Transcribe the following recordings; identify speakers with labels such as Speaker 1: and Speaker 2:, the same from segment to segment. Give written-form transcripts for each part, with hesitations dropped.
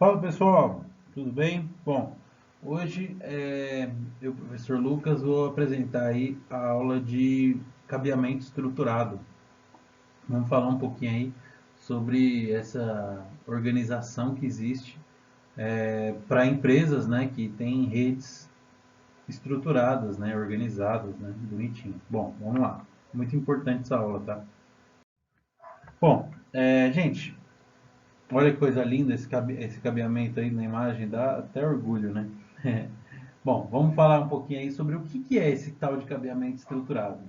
Speaker 1: Fala pessoal, tudo bem? Bom, hoje eu, professor Lucas, vou apresentar aí a aula de cabeamento estruturado. Vamos falar um pouquinho aí sobre essa organização que existe para empresas, né, que têm redes estruturadas, né, organizadas, né, bonitinho. Bom, vamos lá. Muito importante essa aula, tá? Bom, gente, olha que coisa linda esse cabeamento aí na imagem, dá até orgulho, né? Bom, vamos falar um pouquinho aí sobre o que é esse tal de cabeamento estruturado.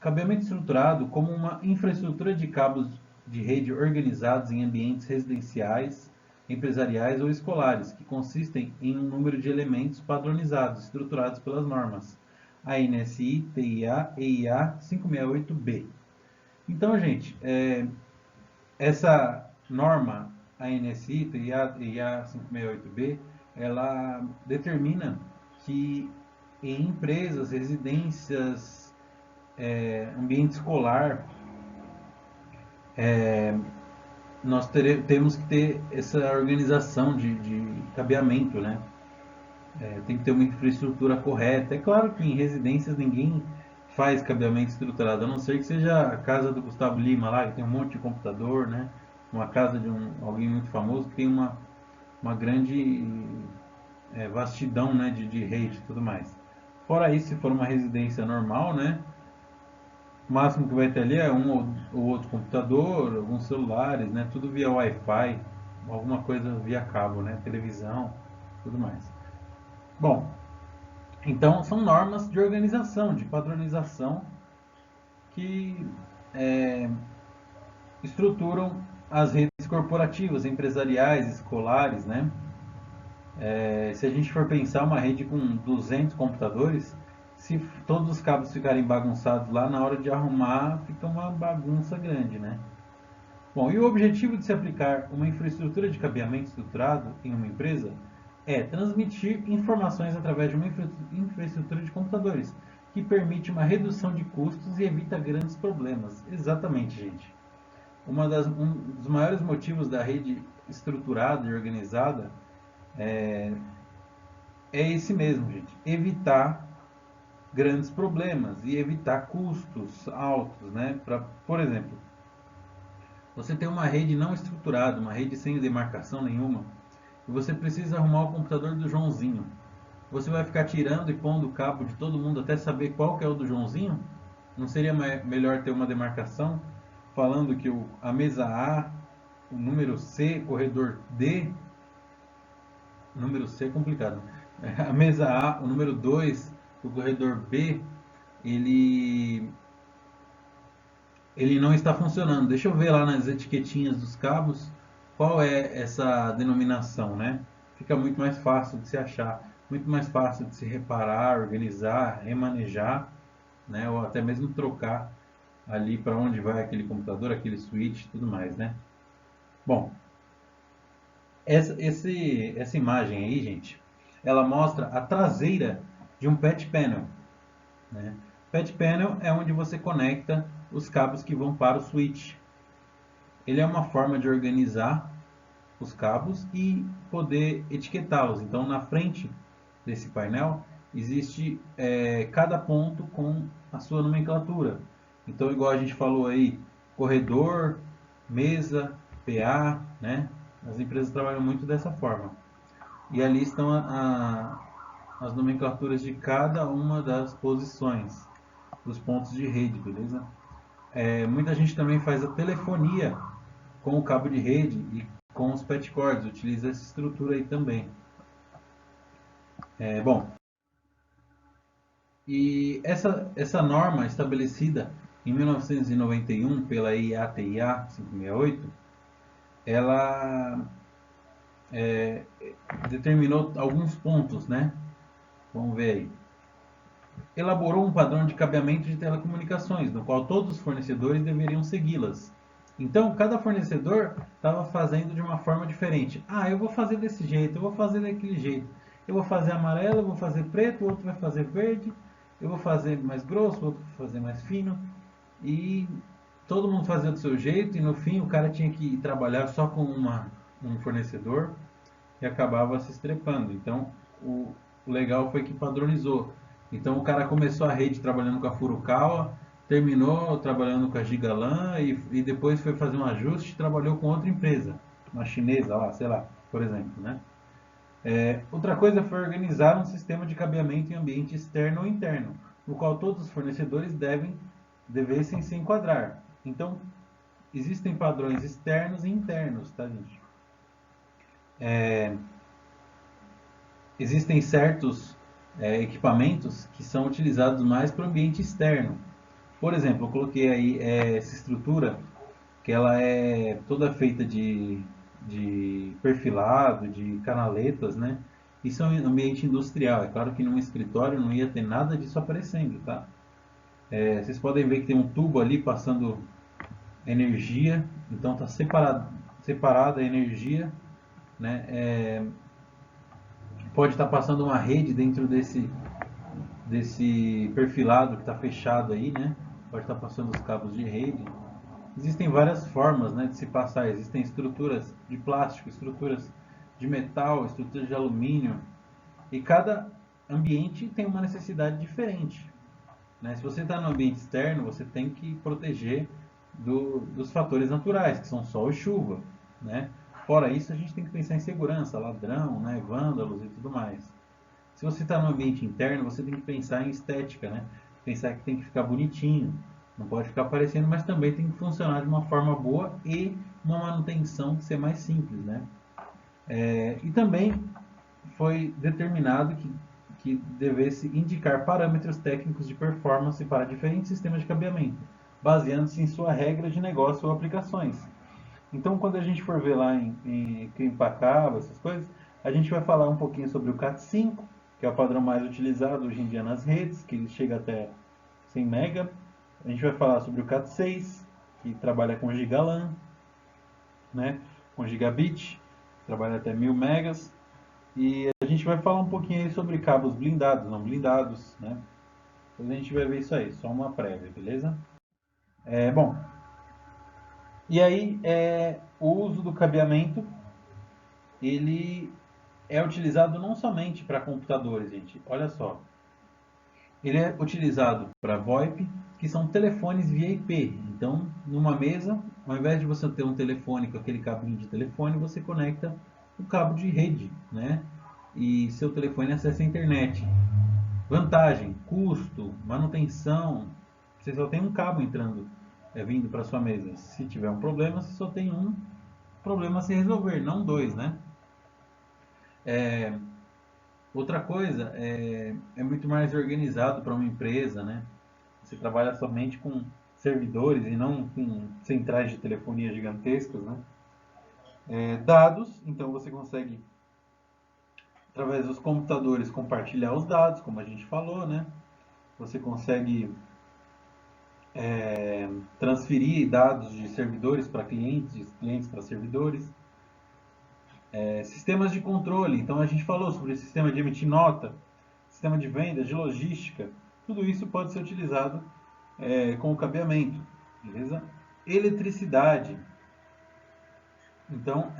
Speaker 1: Cabeamento estruturado como uma infraestrutura de cabos de rede organizados em ambientes residenciais, empresariais ou escolares, que consistem em um número de elementos padronizados, estruturados pelas normas ANSI, TIA, EIA 568B. Então, gente, essa norma, a ANSI, IA 568B, ela determina que em empresas, residências, ambiente escolar, nós temos que ter essa organização de cabeamento, né? Tem que ter uma infraestrutura correta. É claro que em residências ninguém faz cabeamento estruturado, a não ser que seja a casa do Gustavo Lima lá, que tem um monte de computador, né? Uma casa de alguém muito famoso que tem uma grande vastidão, né, de rede e tudo mais. Fora isso, se for uma residência normal, né, o máximo que vai ter ali é um ou outro computador, alguns celulares, né, tudo via Wi-Fi, alguma coisa via cabo, né, televisão, tudo mais. Bom, então são normas de organização, de padronização que é, estruturam as redes corporativas, empresariais, escolares, né? Se a gente for pensar uma rede com 200 computadores, se todos os cabos ficarem bagunçados lá, na hora de arrumar, fica uma bagunça grande, né? Bom, e o objetivo de se aplicar uma infraestrutura de cabeamento estruturado em uma empresa é transmitir informações através de uma infraestrutura de computadores, que permite uma redução de custos e evita grandes problemas. Exatamente, gente. Um dos maiores motivos da rede estruturada e organizada é esse mesmo, gente. Evitar grandes problemas e evitar custos altos, né? Por exemplo, você tem uma rede não estruturada, uma rede sem demarcação nenhuma, e você precisa arrumar o computador do Joãozinho. Você vai ficar tirando e pondo o cabo de todo mundo até saber qual que é o do Joãozinho? Não seria melhor ter uma demarcação falando que a mesa A, o número C, corredor D, o número C é complicado. A mesa A, o número 2, o corredor B, ele ele não está funcionando. Deixa eu ver lá nas etiquetinhas dos cabos qual é essa denominação, né? Fica muito mais fácil de se achar, muito mais fácil de se reparar, organizar, remanejar, né? Ou até mesmo trocar ali para onde vai aquele computador, aquele switch, tudo mais, né? Bom, essa imagem aí, gente, ela mostra a traseira de um patch panel, né? Patch panel é onde você conecta os cabos que vão para o switch. Ele é uma forma de organizar os cabos e poder etiquetá-los. Então, na frente desse painel existe cada ponto com a sua nomenclatura. Então, igual a gente falou aí, corredor, mesa, PA, né? As empresas trabalham muito dessa forma. E ali estão as nomenclaturas de cada uma das posições dos pontos de rede, beleza? Muita gente também faz a telefonia com o cabo de rede e com os patch cords, utiliza essa estrutura aí também. Bom, e essa norma estabelecida em 1991 pela IATIA 568, ela determinou alguns pontos, né? Vamos ver aí. Elaborou um padrão de cabeamento de telecomunicações, no qual todos os fornecedores deveriam segui-las. Então, cada fornecedor estava fazendo de uma forma diferente. Ah, eu vou fazer desse jeito, eu vou fazer daquele jeito. Eu vou fazer amarelo, eu vou fazer preto, o outro vai fazer verde. Eu vou fazer mais grosso, o outro vai fazer mais fino. E todo mundo fazia do seu jeito e no fim o cara tinha que ir trabalhar só com um fornecedor e acabava se estrepando. Então, o legal foi que padronizou. Então, o cara começou a rede trabalhando com a Furukawa, terminou trabalhando com a Gigalan e depois foi fazer um ajuste e trabalhou com outra empresa, uma chinesa lá, sei lá, por exemplo, né? Outra coisa foi organizar um sistema de cabeamento em ambiente externo ou interno, no qual todos os fornecedores devessem se enquadrar. Então, existem padrões externos e internos, tá, gente? Existem certos equipamentos que são utilizados mais para o ambiente externo. Por exemplo, eu coloquei aí essa estrutura que ela é toda feita de perfilado, de canaletas, né? Isso é um ambiente industrial. É claro que num escritório não ia ter nada disso aparecendo, tá? Vocês podem ver que tem um tubo ali passando energia, então está separada a energia, né? Pode estar passando uma rede dentro desse perfilado que está fechado aí, né? Pode estar passando os cabos de rede. Existem várias formas, né, de se passar. Existem estruturas de plástico, estruturas de metal, estruturas de alumínio. E cada ambiente tem uma necessidade diferente, né? Se você está no ambiente externo, você tem que proteger dos fatores naturais, que são sol e chuva, né? Fora isso, a gente tem que pensar em segurança, ladrão, né, vândalos e tudo mais. Se você está no ambiente interno, você tem que pensar em estética, né? Pensar que tem que ficar bonitinho, não pode ficar aparecendo, mas também tem que funcionar de uma forma boa e uma manutenção ser mais simples, né? E também foi determinado que devesse indicar parâmetros técnicos de performance para diferentes sistemas de cabeamento, baseando-se em sua regra de negócio ou aplicações. Então, quando a gente for ver lá em Empacaba, essas coisas, a gente vai falar um pouquinho sobre o CAT5, que é o padrão mais utilizado hoje em dia nas redes, que ele chega até 100 MB. A gente vai falar sobre o CAT6, que trabalha com gigalan, né, com gigabit, trabalha até 1000 megas. E a gente vai falar um pouquinho aí sobre cabos blindados, não blindados, né? Depois a gente vai ver isso aí, só uma prévia, beleza? Bom, e aí o uso do cabeamento, ele é utilizado não somente para computadores, gente. Olha só, ele é utilizado para VoIP, que são telefones via IP. Então, numa mesa, ao invés de você ter um telefone com aquele cabinho de telefone, você conecta o cabo de rede, né? E seu telefone acessa a internet. Vantagem, custo, manutenção. Você só tem um cabo entrando, vindo para sua mesa. Se tiver um problema, você só tem um problema a se resolver, não dois, né? É, Outra coisa, é muito mais organizado para uma empresa, né? Você trabalha somente com servidores e não com centrais de telefonia gigantescas, né? Dados, então você consegue, através dos computadores, compartilhar os dados, como a gente falou, né? Você consegue transferir dados de servidores para clientes, de clientes para servidores. Sistemas de controle, então a gente falou sobre sistema de emitir nota, sistema de vendas, de logística, tudo isso pode ser utilizado com o cabeamento, beleza? Eletricidade, então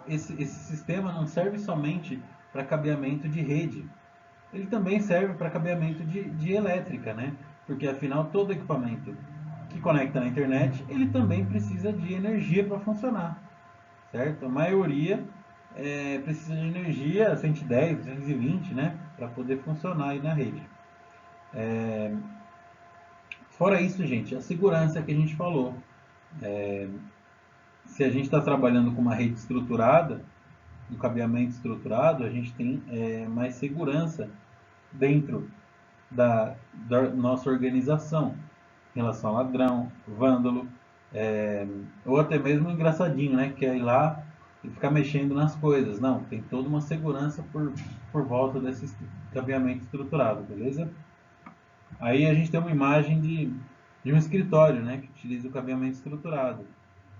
Speaker 1: esse sistema não serve somente para cabeamento de rede, ele também serve para cabeamento de elétrica, né? Porque afinal todo equipamento que conecta na internet, ele também precisa de energia para funcionar, certo? A maioria precisa de energia 110, 220, né? Para poder funcionar aí na rede. Fora isso, gente, a segurança que a gente falou. Se a gente está trabalhando com uma rede estruturada, um cabeamento estruturado, a gente tem mais segurança dentro da nossa organização em relação a ladrão, vândalo, ou até mesmo engraçadinho, né? Que é ir lá e ficar mexendo nas coisas. Não, tem toda uma segurança por volta desse cabeamento estruturado, beleza? Aí a gente tem uma imagem de um escritório, né? Que utiliza o cabeamento estruturado.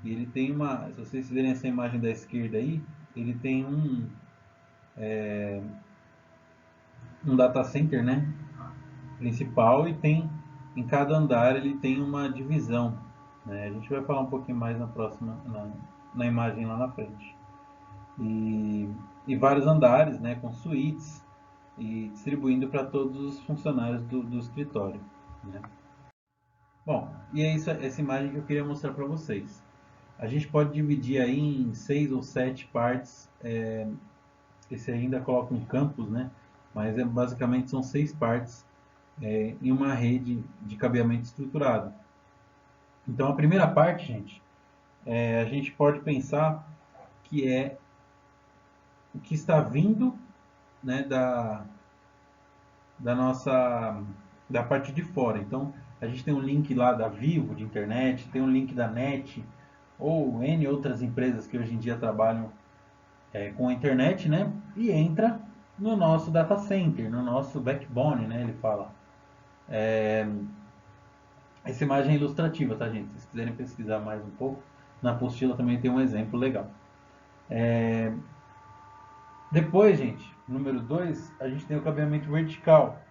Speaker 1: E ele tem uma, se vocês verem essa imagem da esquerda aí, ele tem um data center, né? Principal e tem em cada andar ele tem uma divisão, né? A gente vai falar um pouquinho mais na próxima, na imagem lá na frente. E vários andares, né, com suítes e distribuindo para todos os funcionários do escritório, né? Bom, e é isso, essa imagem que eu queria mostrar para vocês. A gente pode dividir aí em 6 ou 7 partes. Esse ainda coloca um campus, né? Mas basicamente são 6 partes em uma rede de cabeamento estruturado. Então a primeira parte, gente, a gente pode pensar que é o que está vindo, né, da nossa da parte de fora. Então a gente tem um link lá da Vivo de internet, tem um link da NET ou N outras empresas que hoje em dia trabalham com a internet, né? E entra no nosso data center, no nosso backbone, né? Ele fala. Essa imagem é ilustrativa, tá, gente? Se vocês quiserem pesquisar mais um pouco, na apostila também tem um exemplo legal. Depois, gente, número 2, a gente tem o cabeamento vertical.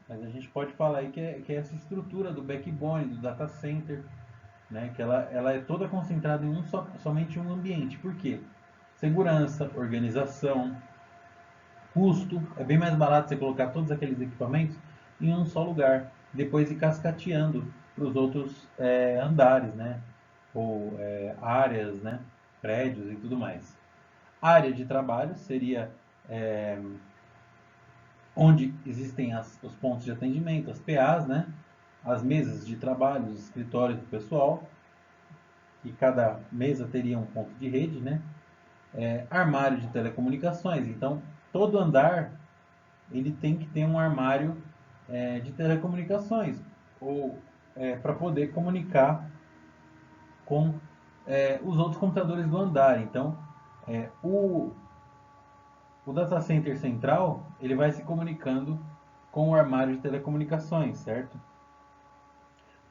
Speaker 1: Mas a gente pode falar aí que é essa estrutura do backbone, do data center, né? Que ela é toda concentrada em somente um ambiente. Por quê? Segurança, organização, custo. É bem mais barato você colocar todos aqueles equipamentos em um só lugar. Depois ir cascateando para os outros andares, né? Ou áreas, né? Prédios e tudo mais. Área de trabalho seria onde existem os pontos de atendimento, as PAs, né? As mesas de trabalho, os escritórios do pessoal, e cada mesa teria um ponto de rede, né? Armário de telecomunicações. Então, todo andar ele tem que ter um armário de telecomunicações ou para poder comunicar com os outros computadores do andar. Então, o data center central ele vai se comunicando com o armário de telecomunicações, certo?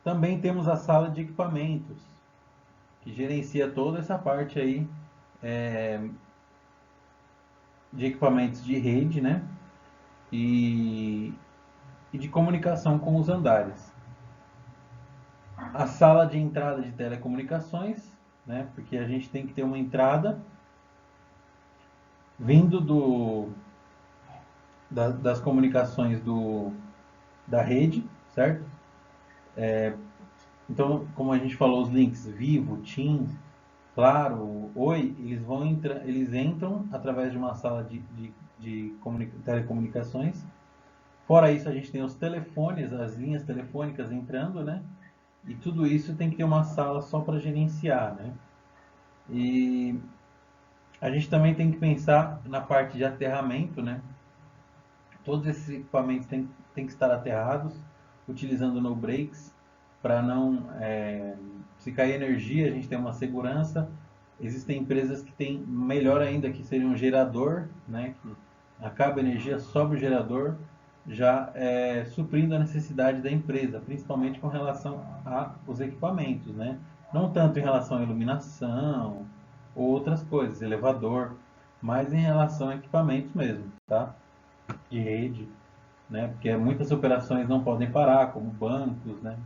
Speaker 1: Também temos a sala de equipamentos, que gerencia toda essa parte aí de equipamentos de rede, né? E, e de comunicação com os andares. A sala de entrada de telecomunicações, né? Porque a gente tem que ter uma entrada vindo das comunicações da rede, certo? Então, como a gente falou, os links Vivo, TIM, Claro, Oi, eles entram através de uma sala de telecomunicações. Fora isso, a gente tem os telefones, as linhas telefônicas entrando, né? E tudo isso tem que ter uma sala só para gerenciar, né? E a gente também tem que pensar na parte de aterramento, né? Todos esses equipamentos têm que estar aterrados, utilizando no breaks, para não, se cair energia, a gente tem uma segurança. Existem empresas que têm melhor ainda, que seria um gerador, né? Que acaba a energia, sobe o gerador, já suprindo a necessidade da empresa, principalmente com relação aos equipamentos, né? Não tanto em relação à iluminação ou outras coisas, elevador, mas em relação a equipamentos mesmo, tá? De rede, né? Porque muitas operações não podem parar, como bancos, né?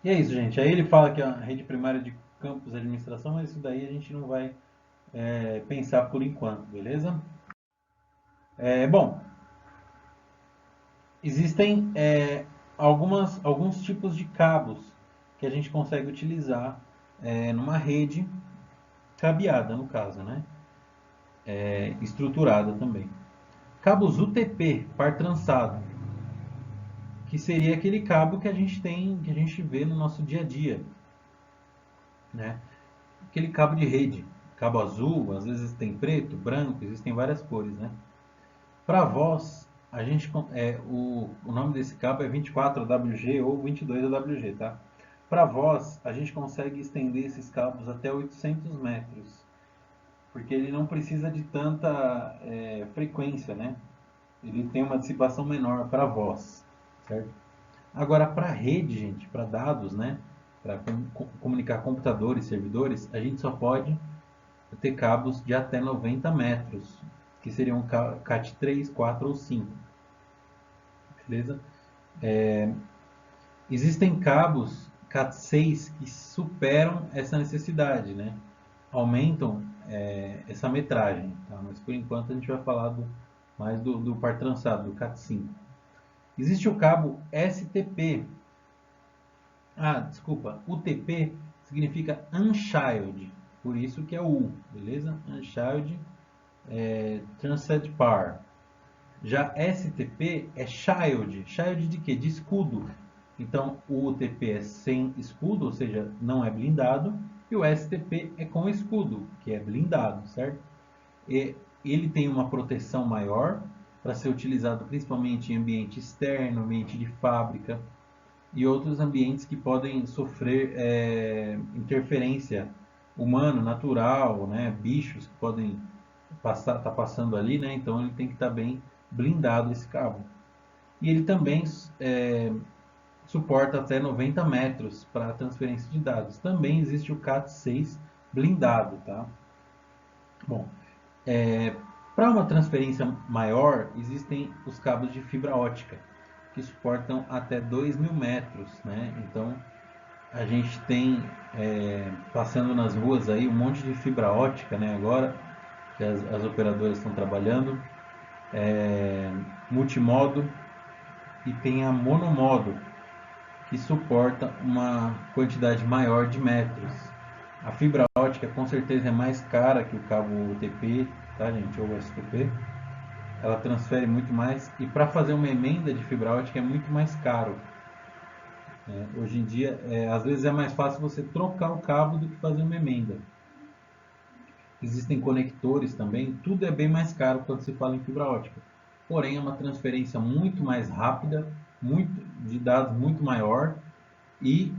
Speaker 1: E é isso, gente. Aí ele fala que a rede primária de campus de administração, mas isso daí a gente não vai pensar por enquanto, beleza? Bom, existem alguns tipos de cabos que a gente consegue utilizar numa rede cabeada, no caso, né? Estruturada também. Cabos UTP, par trançado, que seria aquele cabo que a gente tem, que a gente vê no nosso dia a dia, né? Aquele cabo de rede, cabo azul, às vezes tem preto, branco, existem várias cores, né? Para voz, a gente o nome desse cabo é 24AWG ou 22AWG, tá? Para voz, a gente consegue estender esses cabos até 800 metros, porque ele não precisa de tanta frequência, né? Ele tem uma dissipação menor para voz, certo? Agora, para rede, gente, para dados, né? Para comunicar computadores, servidores, a gente só pode ter cabos de até 90 metros, que seriam CAT 3, 4 ou 5. Beleza? Existem cabos Cat6 que superam essa necessidade, né? Aumentam essa metragem, tá? Mas por enquanto a gente vai falar mais do par trançado, do Cat5. Existe o cabo STP. Ah, desculpa, UTP significa Unchild, por isso que é o U, beleza? Unchild Transit Par. Já STP é Child. Child de quê? De escudo. Então o UTP é sem escudo, ou seja, não é blindado, e o STP é com escudo, que é blindado, certo? E ele tem uma proteção maior para ser utilizado principalmente em ambiente externo, ambiente de fábrica e outros ambientes que podem sofrer interferência humana, natural, né? Bichos que podem tá passando ali, né? Então ele tem que estar bem blindado esse cabo. E ele também suporta até 90 metros para transferência de dados. Também existe o Cat6 blindado, tá? Bom, para uma transferência maior, existem os cabos de fibra ótica, que suportam até 2.000 metros, né? Então, a gente tem, passando nas ruas aí, um monte de fibra ótica, né? Agora, que as operadoras estão trabalhando, multimodo, e tem a monomodo, que suporta uma quantidade maior de metros. A fibra ótica com certeza é mais cara que o cabo UTP, tá, gente, ou STP. Ela transfere muito mais e para fazer uma emenda de fibra ótica é muito mais caro. Hoje em dia, às vezes é mais fácil você trocar o cabo do que fazer uma emenda. Existem conectores também, tudo é bem mais caro quando se fala em fibra ótica. Porém, é uma transferência muito mais rápida, de dados muito maior e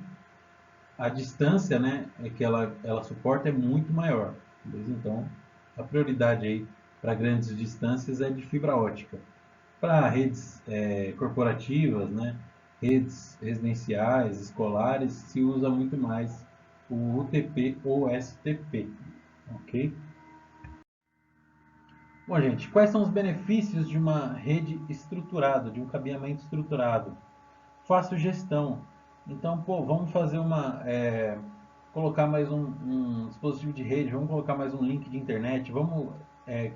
Speaker 1: a distância, né, que ela suporta é muito maior. Beleza? Então, a prioridade aí para grandes distâncias é de fibra ótica. Para redes corporativas, né, redes residenciais, escolares, se usa muito mais o UTP ou STP, ok? Bom, gente, quais são os benefícios de uma rede estruturada, de um cabeamento estruturado? Fácil gestão. Então, pô, vamos fazer colocar mais um dispositivo de rede, vamos colocar mais um link de internet, vamos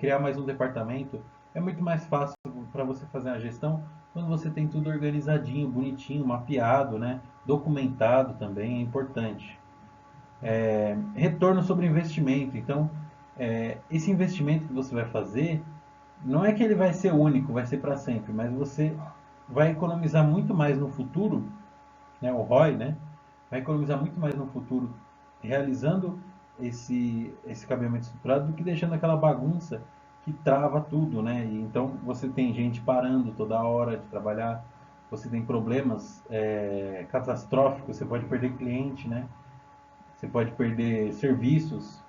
Speaker 1: criar mais um departamento. É muito mais fácil para você fazer a gestão quando você tem tudo organizadinho, bonitinho, mapeado, né? Documentado também é importante. Retorno sobre investimento. Então, esse investimento que você vai fazer, não é que ele vai ser único, vai ser para sempre, mas você vai economizar muito mais no futuro, né, o ROI, né, vai economizar muito mais no futuro realizando esse cabeamento estruturado do que deixando aquela bagunça que trava tudo, né? E então você tem gente parando toda hora de trabalhar, você tem problemas catastróficos, você pode perder cliente, né? Você pode perder serviços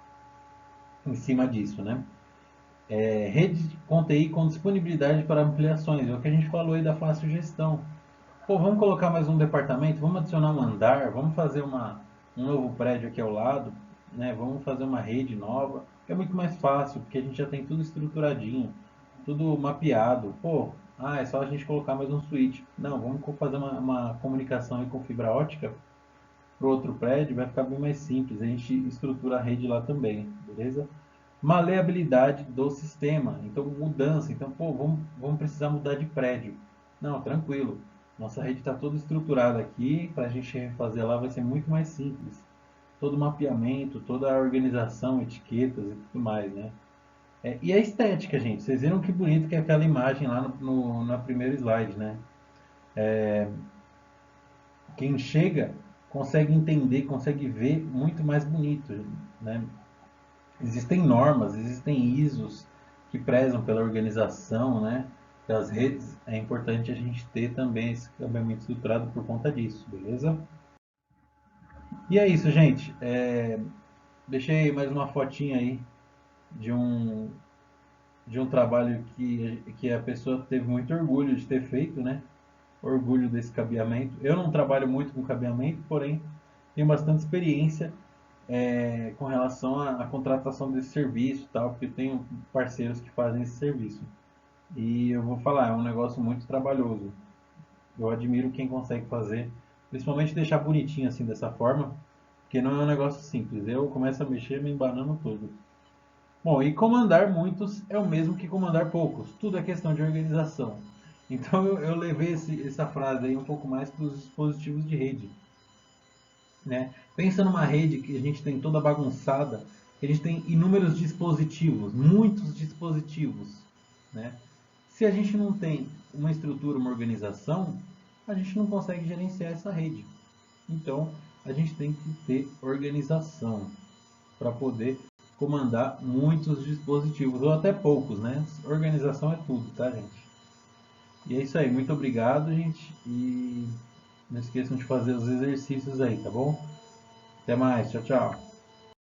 Speaker 1: em cima disso, né? Rede com TI com disponibilidade para ampliações, é o que a gente falou aí da fácil gestão. Pô, vamos colocar mais um departamento, vamos adicionar um andar, vamos fazer um novo prédio aqui ao lado, né? Vamos fazer uma rede nova. É muito mais fácil, porque a gente já tem tudo estruturadinho, tudo mapeado. Pô, é só a gente colocar mais um switch. Não, vamos fazer uma comunicação aí com fibra ótica para outro prédio, vai ficar bem mais simples. A gente estrutura a rede lá também, beleza? Maleabilidade do sistema. Então, mudança. Então, pô, vamos precisar mudar de prédio. Não, tranquilo. Nossa rede está toda estruturada aqui. Para a gente refazer lá vai ser muito mais simples. Todo o mapeamento, toda a organização, etiquetas e tudo mais, né? E a estética, gente. Vocês viram que bonito que é aquela imagem lá na primeiro slide, né? Quem chega consegue entender, consegue ver muito mais bonito, né? Existem normas, existem ISOs que prezam pela organização, né, das redes. É importante a gente ter também esse cabeamento estruturado por conta disso, beleza? E é isso, gente. Deixei mais uma fotinha aí de um, de um trabalho que a pessoa teve muito orgulho de ter feito, né? Orgulho desse cabeamento. Eu não trabalho muito com cabeamento, porém tenho bastante experiência com relação à contratação desse serviço, e tal, porque eu tenho parceiros que fazem esse serviço. E eu vou falar, é um negócio muito trabalhoso. Eu admiro quem consegue fazer Principalmente deixar bonitinho assim dessa forma, porque não é um negócio simples. Eu começo a mexer me embanando todo. Bom, e comandar muitos é o mesmo que comandar poucos. Tudo é questão de organização. Então eu levei essa frase aí um pouco mais para os dispositivos de rede, né? Pensa numa rede que a gente tem toda bagunçada, que a gente tem inúmeros dispositivos, muitos dispositivos, né? Se a gente não tem uma estrutura, uma organização, a gente não consegue gerenciar essa rede. Então, a gente tem que ter organização para poder comandar muitos dispositivos, ou até poucos, né? Organização é tudo, tá, gente? E é isso aí, muito obrigado, gente. E não esqueçam de fazer os exercícios aí, tá bom? Até mais, tchau, tchau.